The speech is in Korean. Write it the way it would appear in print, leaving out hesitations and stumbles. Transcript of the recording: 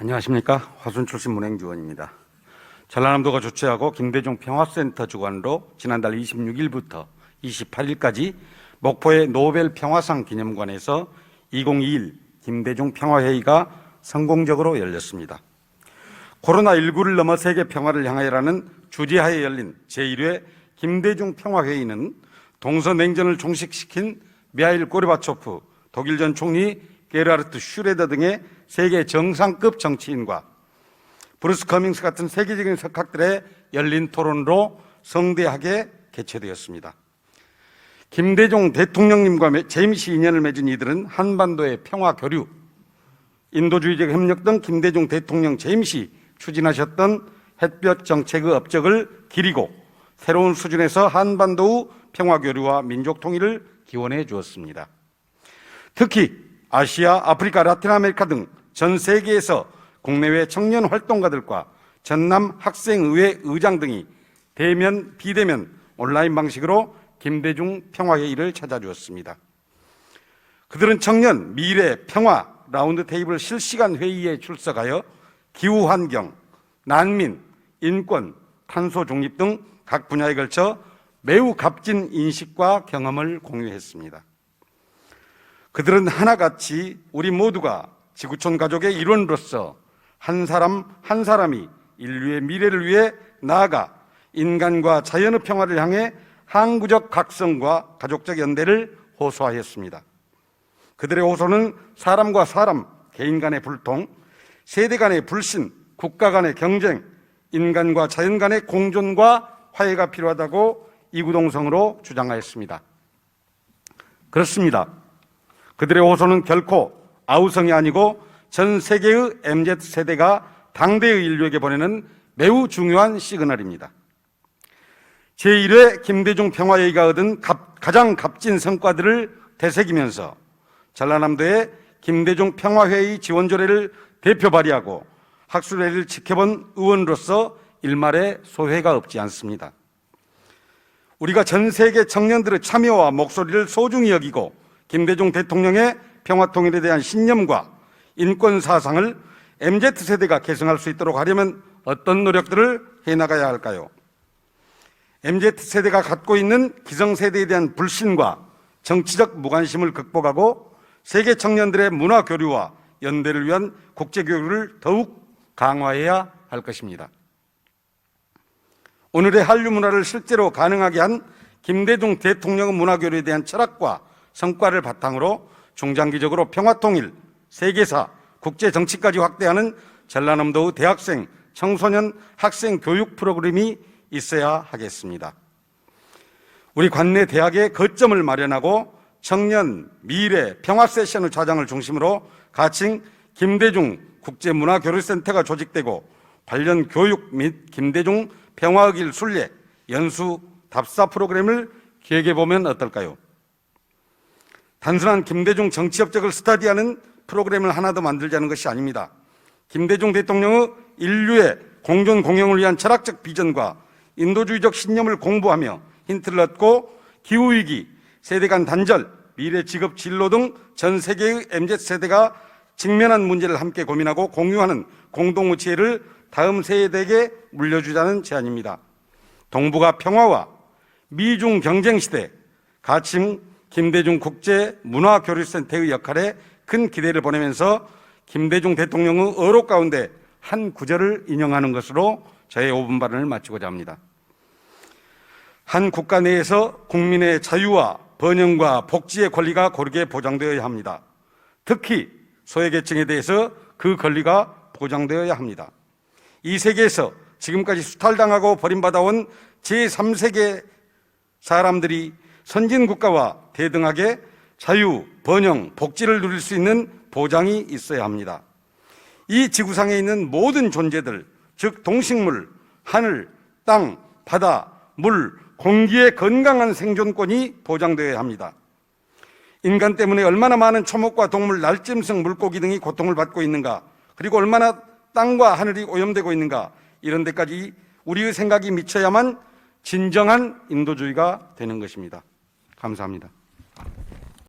안녕하십니까. 화순 출신 문행주원입니다. 전라남도가 주최하고 김대중 평화센터 주관으로 지난달 26일부터 28일까지 목포의 노벨 평화상 기념관에서 2021 김대중 평화회의가 성공적으로 열렸습니다. 코로나19를 넘어 세계 평화를 향하여라는 주제하에 열린 제1회 김대중 평화회의는 동서냉전을 종식시킨 미하일 고르바초프, 독일 전 총리 게르하르트 슈레더 등의 세계 정상급 정치인과 브루스 커밍스 같은 세계적인 석학들의 열린 토론으로 성대하게 개최되었습니다. 김대중 대통령님과 재임시 인연을 맺은 이들은 한반도의 평화 교류, 인도주의적 협력 등 김대중 대통령 재임시 추진하셨던 햇볕 정책의 업적을 기리고 새로운 수준에서 한반도 평화 교류와 민족 통일을 기원해 주었습니다. 특히 아시아, 아프리카, 라틴 아메리카 등 전 세계에서 국내외 청년 활동가들과 전남 학생의회 의장 등이 대면, 비대면, 온라인 방식으로 김대중 평화회의를 찾아주었습니다. 그들은 청년, 미래, 평화, 라운드 테이블 실시간 회의에 출석하여 기후환경, 난민, 인권, 탄소 중립 등 각 분야에 걸쳐 매우 값진 인식과 경험을 공유했습니다. 그들은 하나같이 우리 모두가 지구촌 가족의 일원으로서 한 사람 한 사람이 인류의 미래를 위해 나아가 인간과 자연의 평화를 향해 항구적 각성과 가족적 연대를 호소하였습니다. 그들의 호소는 사람과 사람, 개인 간의 불통, 세대 간의 불신, 국가 간의 경쟁, 인간과 자연 간의 공존과 화해가 필요하다고 이구동성으로 주장하였습니다. 그렇습니다. 그들의 호소는 결코 아우성이 아니고 전 세계의 MZ세대가 당대의 인류에게 보내는 매우 중요한 시그널입니다. 제1회 김대중 평화회의가 얻은 가장 값진 성과들을 되새기면서 전라남도의 김대중 평화회의 지원조례를 대표 발의하고 학술회의를 지켜본 의원으로서 일말의 소회가 없지 않습니다. 우리가 전 세계 청년들의 참여와 목소리를 소중히 여기고 김대중 대통령의 평화통일에 대한 신념과 인권 사상을 MZ세대가 계승할 수 있도록 하려면 어떤 노력들을 해나가야 할까요? MZ세대가 갖고 있는 기성세대에 대한 불신과 정치적 무관심을 극복하고 세계 청년들의 문화 교류와 연대를 위한 국제교류를 더욱 강화해야 할 것입니다. 오늘의 한류 문화를 실제로 가능하게 한 김대중 대통령의 문화교류에 대한 철학과 성과를 바탕으로 중장기적으로 평화통일, 세계사, 국제정치까지 확대하는 전라남도의 대학생, 청소년, 학생 교육 프로그램이 있어야 하겠습니다. 우리 관내 대학에 거점을 마련하고 청년, 미래, 평화 세션의 좌장을 중심으로 가칭 김대중 국제문화교류센터가 조직되고 관련 교육 및 김대중 평화의 길 순례, 연수, 답사 프로그램을 기획해보면 어떨까요? 단순한 김대중 정치 업적을 스터디하는 프로그램을 하나 더 만들자는 것이 아닙니다. 김대중 대통령의 인류의 공존 공영을 위한 철학적 비전과 인도주의적 신념을 공부하며 힌트를 얻고 기후위기, 세대 간 단절, 미래 직업 진로 등 전 세계의 MZ세대가 직면한 문제를 함께 고민하고 공유하는 공동의 지혜를 다음 세대에게 물려주자는 제안입니다. 동북아 평화와 미중 경쟁시대, 가칭 김대중 국제문화교류센터의 역할에 큰 기대를 보내면서 김대중 대통령의 어록 가운데 한 구절을 인용하는 것으로 저의 5분 발언을 마치고자 합니다. 한 국가 내에서 국민의 자유와 번영과 복지의 권리가 고르게 보장되어야 합니다. 특히 소외계층에 대해서 그 권리가 보장되어야 합니다. 이 세계에서 지금까지 수탈당하고 버림받아온 제3세계 사람들이 선진국가와 대등하게 자유, 번영, 복지를 누릴 수 있는 보장이 있어야 합니다. 이 지구상에 있는 모든 존재들, 즉 동식물, 하늘, 땅, 바다, 물, 공기의 건강한 생존권이 보장되어야 합니다. 인간 때문에 얼마나 많은 초목과 동물, 날짐승, 물고기 등이 고통을 받고 있는가, 그리고 얼마나 땅과 하늘이 오염되고 있는가, 이런 데까지 우리의 생각이 미쳐야만 진정한 인도주의가 되는 것입니다. 감사합니다.